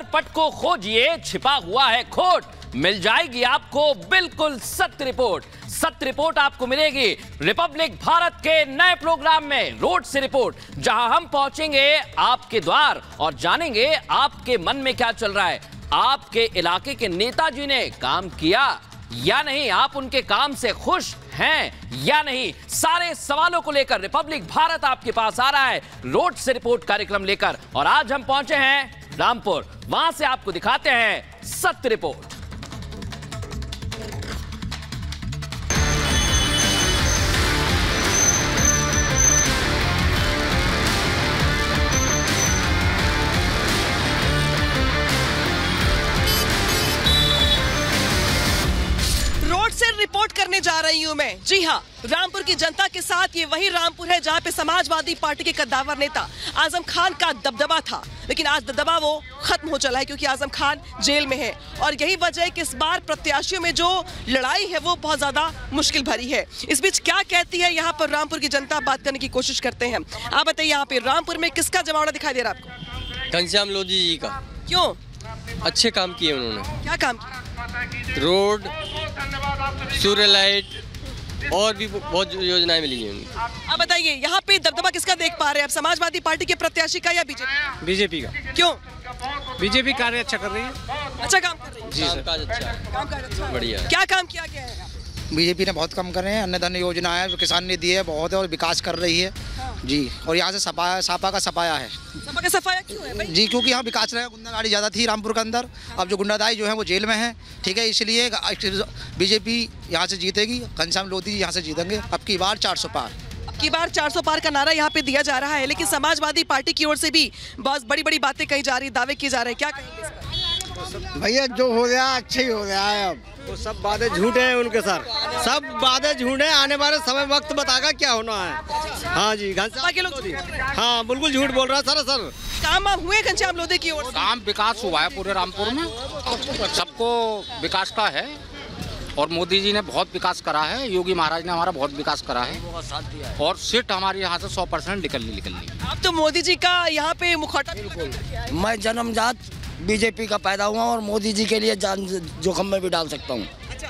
दर्पट को खोजिए, छिपा हुआ है खोट, मिल जाएगी आपको बिल्कुल सत्य रिपोर्ट। सत्य रिपोर्ट आपको मिलेगी रिपब्लिक भारत के नए प्रोग्राम में रोड से रिपोर्ट, जहां हम पहुंचेंगे आपके द्वार और जानेंगे आपके मन में क्या चल रहा है। आपके इलाके के नेताजी ने काम किया या नहीं, आप उनके काम से खुश हैं या नहीं, सारे सवालों को लेकर रिपब्लिक भारत आपके पास आ रहा है रोड से रिपोर्ट कार्यक्रम लेकर। और आज हम पहुंचे हैं रामपुर, वहां से आपको दिखाते हैं सत्य रिपोर्ट। रिपोर्ट करने जा रही हूं मैं। जी हां, रामपुर की जनता के साथ ये वही रामपुर है जहां पे समाजवादी पार्टी के कद्दावर नेता आजम खान का दबदबा था, लेकिन आज दबदबा वो खत्म हो चला है क्योंकि आजम खान जेल में है। और यही वजह है कि इस बार प्रत्याशियों में जो लड़ाई है वो बहुत ज्यादा मुश्किल भरी है। इस बीच क्या कहती है यहाँ पर रामपुर की जनता, बात करने की कोशिश करते हैं। आप बताइए, यहाँ पे रामपुर में किसका जमावड़ा दिखाई दे रहा है आपको? घनश्याम लोधी जी का। क्यों? अच्छे काम किए उन्होंने। क्या काम किया? रोड, सूर्य लाइट और भी बहुत योजनाएं मिली हैं उनको। आप बताइए, यहाँ पे दबदबा किसका देख पा रहे हैं आप, समाजवादी पार्टी के प्रत्याशी का या बीजेपी? बीजेपी का। क्यों? बीजेपी कार्य अच्छा कर रही है। अच्छा काम कर रही है। जी सर। कामकाज अच्छा बढ़िया। क्या काम किया गया है? बीजेपी ने बहुत कम करे हैं, अन्न धन योजना है, किसान ने दी है बहुत है और विकास कर रही है जी। और यहाँ से सापा का सफाया है। सपा का सफाया क्यों है भाई? जी, क्योंकि यहाँ विकास रहेगा, गुंडागाड़ी ज़्यादा थी रामपुर के अंदर, अब जो गुंडादाई जो है वो जेल में है, ठीक है, इसलिए बीजेपी यहाँ से जीतेगी। घनश्याम लोधी यहाँ से जीतेंगे अब की बार 400 पार। अब की बार 400 पार का नारा यहाँ पे दिया जा रहा है, लेकिन समाजवादी पार्टी की ओर से भी बहुत बड़ी बड़ी बातें कही जा रही, दावे किए जा रहे हैं, क्या कहेंगे इस पर? भैया जो हो रहा है अच्छा ही हो रहा है। अब वो सब बातें झूठे हैं उनके सर, सब बातें झूठे हैं। आने वाले समय वक्त बताएगा क्या होना है। हाँ जी, घनश्याम के लोग झूठ बोल रहे हैं। हाँ बिल्कुल झूठ बोल रहा है सर। काम हुए घनश्याम लोधी की ओर से? काम विकास हुआ है पूरे रामपुर में, सबको विकास का है और मोदी जी ने बहुत विकास करा है, योगी महाराज ने हमारा बहुत विकास करा है और सीट हमारी यहाँ से 100% निकल ली। अब तो मोदी जी का यहाँ पे मुखौटा। मैं जन्मजात बीजेपी का पैदा हुआ और मोदी जी के लिए जान जोखिम में भी डाल सकता हूँ। अच्छा,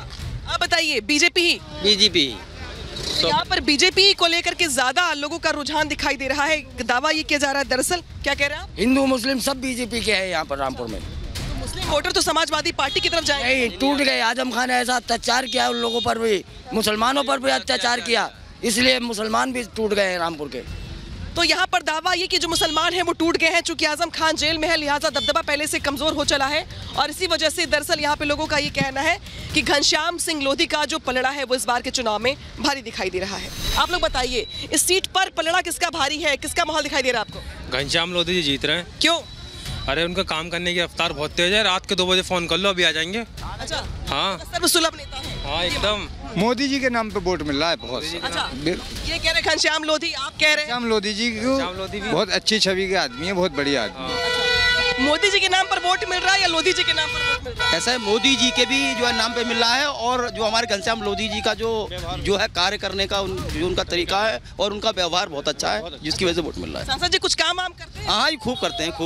आप बताइए, बीजेपी ही? बीजेपी। यहाँ पर बीजेपी को लेकर के ज्यादा लोगों का रुझान दिखाई दे रहा है, दावा ये किया जा रहा है। दरअसल क्या कह रहे हैं आप? हिंदू मुस्लिम सब बीजेपी के हैं यहाँ पर रामपुर में। तो मुस्लिम वोटर तो समाजवादी पार्टी की तरफ जाएंगे? नहीं, टूट गए। आजम खान ने ऐसा अत्याचार किया उन लोगों पर भी, मुसलमानों पर भी अत्याचार किया, इसलिए मुसलमान भी टूट गए हैं रामपुर के। तो यहाँ पर दावा ये कि जो मुसलमान हैं वो टूट गए हैं, चूंकि आजम खान जेल में है, लिहाजा दबदबा पहले से कमजोर हो चला है। और इसी वजह से दरअसल यहाँ पे लोगों का ये कहना है कि घनश्याम सिंह लोधी का जो पलड़ा है वो इस बार के चुनाव में भारी दिखाई दे रहा है। आप लोग बताइए, इस सीट पर पलड़ा किसका भारी है, किसका माहौल दिखाई दे रहा है आपको? घनश्याम लोधी जी जीत रहे हैं। क्यों? अरे उनका काम करने की रफ्तार बहुत तेज है, रात के 2 बजे फोन कर लो, अभी आ जाएंगे। अच्छा, हाँ, सर्वसुलभ नेता है। हाँ एकदम। मोदी जी के नाम पे वोट मिल रहा है बहुत। अच्छा, ये कह रहे घनश्याम लोधी, आप कह रहे हैं? घनश्याम लोधी जी बहुत अच्छी छवि के आदमी है, बहुत बढ़िया आदमी। मोदी जी के नाम पर वोट मिल रहा है या लोधी जी के नाम पर वोट मिल रहा है? ऐसा है, मोदी जी के भी जो है नाम पे मिल रहा है और जो हमारे घनश्याम लोधी जी का जो है कार्य करने का जो उनका तरीका है और उनका व्यवहार बहुत अच्छा है, जिसकी वजह से वोट मिल रहा है। सांसद जी कुछ काम वाम करते हैं? हाँ, खूब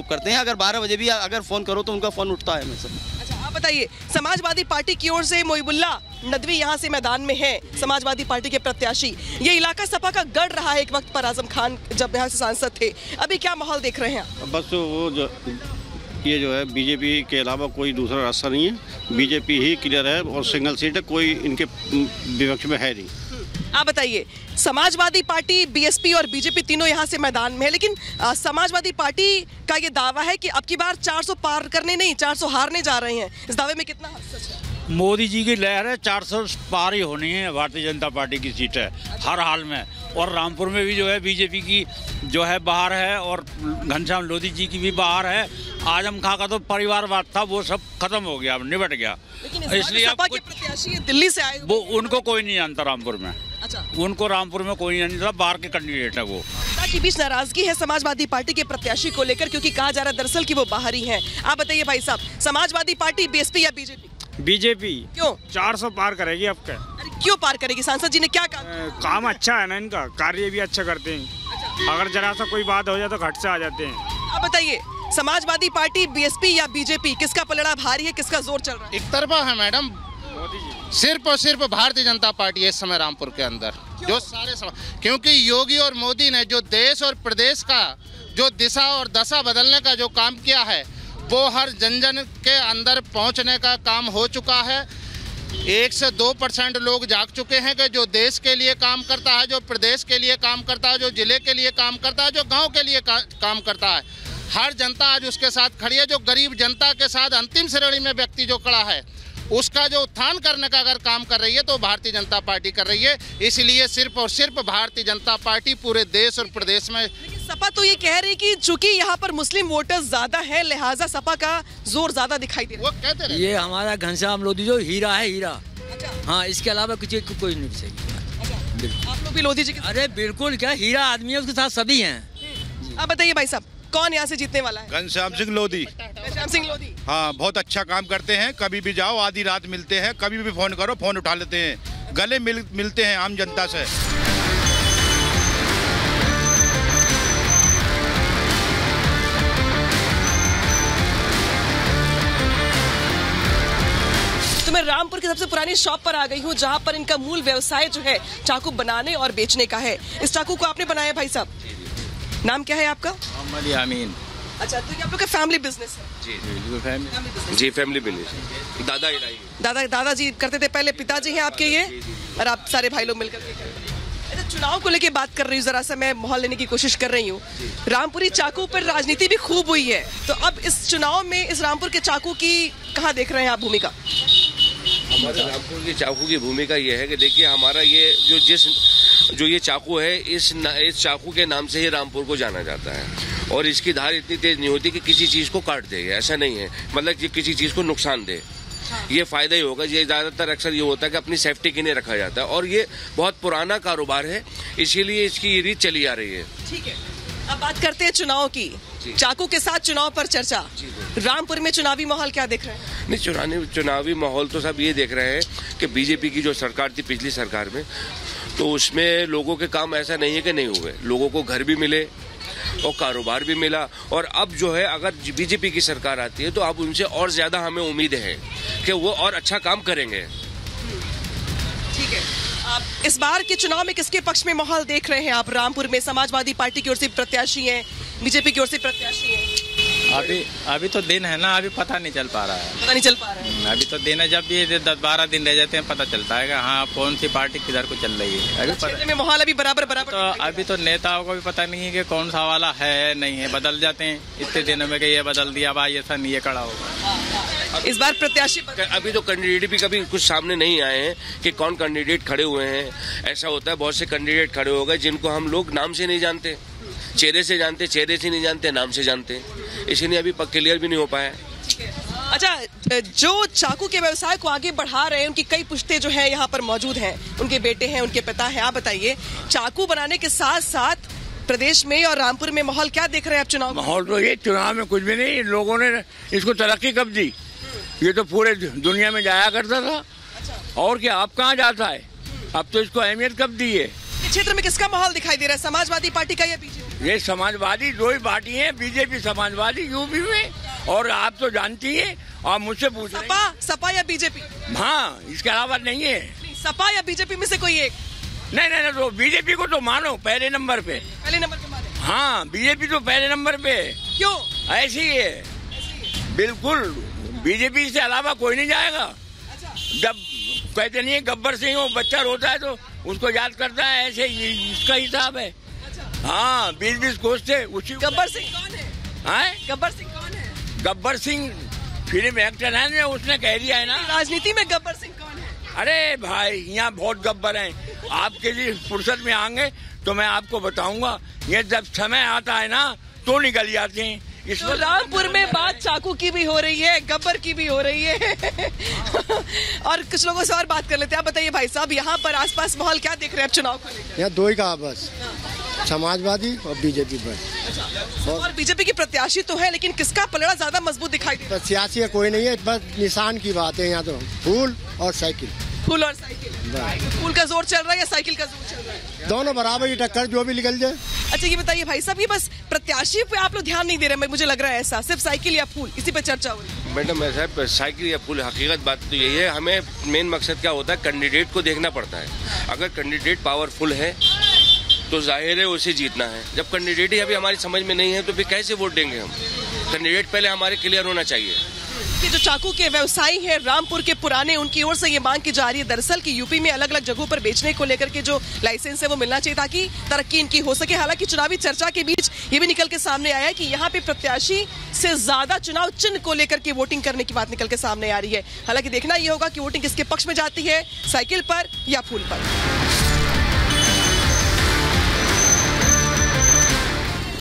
करते हैं। अगर 12 बजे भी अगर फोन करो तो उनका फोन उठता है हमेशा। अच्छा, आप बताइए, समाजवादी पार्टी की ओर से मोहिबुल्ला नदवी यहाँ से मैदान में है, समाजवादी पार्टी के प्रत्याशी। ये इलाका सपा का गढ़ रहा है एक वक्त पर, आजम खान जब यहाँ से सांसद थे। अभी क्या माहौल देख रहे हैं? बस वो ये जो है बीजेपी के अलावा कोई दूसरा रास्ता नहीं है, बीजेपी ही क्लियर है और सिंगल सीट है, कोई इनके विपक्ष में है नहीं। आप बताइए, समाजवादी पार्टी, बीएसपी और बीजेपी तीनों यहाँ से मैदान में है, लेकिन समाजवादी पार्टी का ये दावा है कि अब की बार 400 पार करने नहीं, 400 हारने जा रहे हैं। इस दावे में कितना सच है? मोदी जी की लहर है, 400 पार ही होनी है, भारतीय जनता पार्टी की सीट है हर हाल में। और रामपुर में भी जो है बीजेपी की जो है बाहर है और घनश्याम लोधी जी की भी बाहर है। आजम खां का तो परिवारवाद था, वो सब खत्म हो गया, निबट गया। इसलिए सपा के प्रत्याशी दिल्ली से आए, वो उनको कोई नहीं जानता रामपुर में। अच्छा, उनको रामपुर में कोई नहीं जानता, बाहर के कैंडिडेट है वो। के बीच नाराजगी है समाजवादी पार्टी के प्रत्याशी को लेकर, क्योंकि कहा जा रहा है दरअसल कि वो बाहरी हैं। आप बताइए भाई साहब, समाजवादी पार्टी, बीएसपी या बीजेपी? बीजेपी। क्यों? 400 पार करेगी अब क्या? अरे क्यों पार करेगी? सांसद जी ने क्या कहा? काम अच्छा है ना इनका, कार्य भी अच्छा करते हैं। अगर जरा सा कोई बात हो जाए तो घट से आ जाते हैं। आप बताइए, समाजवादी पार्टी, बीएसपी या बीजेपी, किसका पलड़ा भारी है, किसका जोर चल रहा है? एक तरफा है मैडम, सिर्फ और सिर्फ भारतीय जनता पार्टी है इस समय रामपुर के अंदर। जो सारे क्योंकि योगी और मोदी ने जो देश और प्रदेश का जो दिशा और दशा बदलने का जो काम किया है, वो हर जन जन के अंदर पहुंचने का काम हो चुका है। 1 से 2% लोग जाग चुके हैं कि जो देश के लिए काम करता है, जो प्रदेश के लिए काम करता है, जो जिले के लिए काम करता है, जो गांव के लिए काम करता है, हर जनता आज उसके साथ खड़ी है। जो गरीब जनता के साथ अंतिम श्रेणी में व्यक्ति जो खड़ा है, उसका जो उत्थान करने का अगर काम कर रही है तो भारतीय जनता पार्टी कर रही है। इसलिए सिर्फ और सिर्फ भारतीय जनता पार्टी पूरे देश और प्रदेश में। सपा तो ये कह रही कि चूंकि यहाँ पर मुस्लिम वोटर्स ज्यादा है, लिहाजा सपा का जोर ज्यादा दिखाई दे रहा है। वो कहते रहे। ये हमारा घनश्याम लोधी जो हीरा है, हीरा। अच्छा। हाँ, इसके अलावा कुछ कोई नहीं सही। आप लोग भी लोधी जी? अरे बिल्कुल, क्या हीरा आदमी है, उसके साथ सभी हैं। आप बताइए भाई साहब, कौन यहाँ से जीतने वाला है? घनश्याम सिंह लोधी। घनश्याम सिंह लोधी, हाँ, बहुत अच्छा काम करते हैं। कभी भी जाओ, आधी रात मिलते हैं, कभी भी फोन करो, फोन उठा लेते हैं, गले मिलते हैं आम जनता से। तो मैं रामपुर की सबसे पुरानी शॉप पर आ गई हूँ, जहाँ पर इनका मूल व्यवसाय जो है चाकू बनाने और बेचने का है। इस चाकू को आपने बनाया भाई साहब? नाम क्या है आपका? मोहम्मद यामीन। अच्छा, तो ये आप लोग का फैमिली बिजनेस है? जी, फैमिली बिजनेस। दादाजी करते थे पहले, पिताजी हैं आपके ये, और आप सारे भाई लोग मिलकर के। अच्छा, चुनाव को लेके बात कर रही हूँ, जरा सा मैं माहौल लेने की कोशिश कर रही हूँ। रामपुरी चाकू पर राजनीति भी खूब हुई है, तो अब इस चुनाव में इस रामपुर के चाकू की कहाँ देख रहे हैं आप भूमिका? हमारे रामपुर की चाकू की भूमिका ये है कि देखिए, हमारा ये जो ये चाकू है, इस चाकू के नाम से ही रामपुर को जाना जाता है। और इसकी धार इतनी तेज नहीं होती कि किसी चीज को काट दे, ऐसा नहीं है, मतलब कि किसी चीज को नुकसान दे। ये फायदा ही होगा। ये ज्यादातर अक्सर ये होता है कि अपनी सेफ्टी के लिए रखा जाता है, और ये बहुत पुराना कारोबार है, इसीलिए इसकी ये रीत चली आ रही है। ठीक है, अब बात करते हैं चुनाव की। चाकू के साथ चुनाव पर चर्चा। रामपुर में चुनावी माहौल क्या देख रहे हैं? नहीं, चुनावी माहौल तो सब ये देख रहे हैं कि बीजेपी की जो सरकार थी पिछली सरकार में, तो उसमें लोगों के काम ऐसा नहीं है कि नहीं हुए। लोगों को घर भी मिले और कारोबार भी मिला, और अब जो है अगर बीजेपी की सरकार आती है तो अब उनसे और ज्यादा हमें उम्मीद है कि वो और अच्छा काम करेंगे। ठीक है, आप इस बार के चुनाव में किसके पक्ष में माहौल देख रहे हैं आप? रामपुर में समाजवादी पार्टी की ओर से प्रत्याशी हैं, बीजेपी की ओर से प्रत्याशी हैं। अभी तो दिन है ना, अभी पता नहीं चल पा रहा है। पता नहीं चल पा रहा है। अभी तो दिन है, जब भी 10-12 दिन रह जाते हैं पता चलता है कि हाँ कौन सी पार्टी किधर को चल रही है। अभी क्षेत्र में माहौल अभी बराबर तो अभी तो नेताओं को भी पता नहीं है कि कौन सा वाला है नहीं है, बदल जाते हैं इतने दिनों में कि ये बदल दिया, भाई ऐसा नहीं, ये खड़ा होगा। इस बार प्रत्याशी अभी तो कैंडिडेट भी कभी कुछ सामने नहीं आए हैं कि कौन कैंडिडेट खड़े हुए हैं। ऐसा होता है, बहुत से कैंडिडेट खड़े हो गए जिनको हम लोग नाम से नहीं जानते, चेहरे से जानते, चेहरे से नहीं जानते, नाम से जानते, इसलिए अभी क्लियर भी नहीं हो पाया। अच्छा, जो चाकू के व्यवसाय को आगे बढ़ा रहे हैं, उनकी कई पुश्ते जो है यहाँ पर मौजूद हैं, उनके बेटे हैं, उनके पिता हैं। आप बताइए, चाकू बनाने के साथ साथ प्रदेश में और रामपुर में माहौल क्या देख रहे हैं आप चुनाव? माहौल तो ये चुनाव में कुछ भी नहीं, लोगों ने इसको तरक्की कब दी? ये तो पूरे दुनिया में जाया करता था। और क्या, अब कहाँ जाता है? अब तो इसको अहमियत कब दी है? क्षेत्र में किसका माहौल दिखाई दे रहा है, समाजवादी पार्टी का या बीजेपी? ये समाजवादी दो ही पार्टी है, बीजेपी समाजवादी यूपी में, और आप तो जानती हैं, आप मुझसे पूछ रहे हैं। सपा या बीजेपी? हाँ, इसके अलावा नहीं है। सपा या बीजेपी में से कोई एक? नहीं, तो बीजेपी को तो मानो पहले नंबर पे। पहले नंबर पे मानो? हाँ, बीजेपी तो पहले नंबर पे। क्यों? ऐसी ही है, बिल्कुल। बीजेपी से अलावा कोई नहीं जाएगा। जब कहते नहीं है गब्बर सिंह वो बच्चा रोता है तो उसको याद करता है, ऐसे इसका हिसाब है। हाँ, 20-20 कोस थे उसी। गब्बर सिंह कौन है? गब्बर सिंह कौन है? गब्बर सिंह फिल्म एक्टर है ना, उसने कह दिया है ना। राजनीति में गब्बर सिंह कौन है? अरे भाई, यहाँ बहुत गब्बर हैं। आपके लिए फुर्सत में आएंगे तो मैं आपको बताऊंगा। ये जब समय आता है ना तो निकल जाते हैं। तो रामपुर में बात चाकू की भी हो रही है, गब्बर की भी हो रही है और कुछ लोगों से और बात कर लेते हैं। आप बताइए भाई साहब, यहाँ पर आसपास माहौल क्या देख रहे हैं आप चुनाव को लेकर? यहाँ दो ही कहा बस, समाजवादी और बीजेपी पर। और बीजेपी की प्रत्याशी तो है, लेकिन किसका पलड़ा ज्यादा मजबूत दिखाई दे रहा है? सियासी का कोई नहीं है, बस निशान की बात है। यहाँ तो फूल और साइकिल। फूल और साइकिल, फूल का जोर चल रहा है या साइकिल का जोर चल रहा है? दोनों बराबर ही टक्कर, जो भी निकल जाए। अच्छा ये बताइए भाई साहब, ये बस प्रत्याशी पे आप लोग ध्यान नहीं दे रहे, मुझे लग रहा है ऐसा, सिर्फ साइकिल या फूल इसी पे चर्चा हो रही है। मैडम ऐसा साइकिल या फूल, हकीकत बात तो यही है, हमें मेन मकसद क्या होता है, कैंडिडेट को देखना पड़ता है। अगर कैंडिडेट पावरफुल है तो जाहिर है उसे जीतना है। जब कैंडिडेट ही अभी हमारी समझ में नहीं है तो फिर कैसे वोट देंगे हम? कैंडिडेट पहले हमारे क्लियर होना चाहिए। कि जो चाकू के व्यवसायी हैं रामपुर के पुराने, उनकी ओर से ये मांग की जा रही है दरअसल कि यूपी में अलग अलग जगहों पर बेचने को लेकर के जो लाइसेंस है वो मिलना चाहिए ताकि तरक्की इनकी हो सके। हालांकि चुनावी चर्चा के बीच ये भी निकल के सामने आया है कि यहाँ पे प्रत्याशी से ज्यादा चुनाव चिन्ह को लेकर के वोटिंग करने की बात निकल के सामने आ रही है। हालांकि देखना ये होगा कि वोटिंग किसके पक्ष में जाती है, साइकिल पर या फूल पर।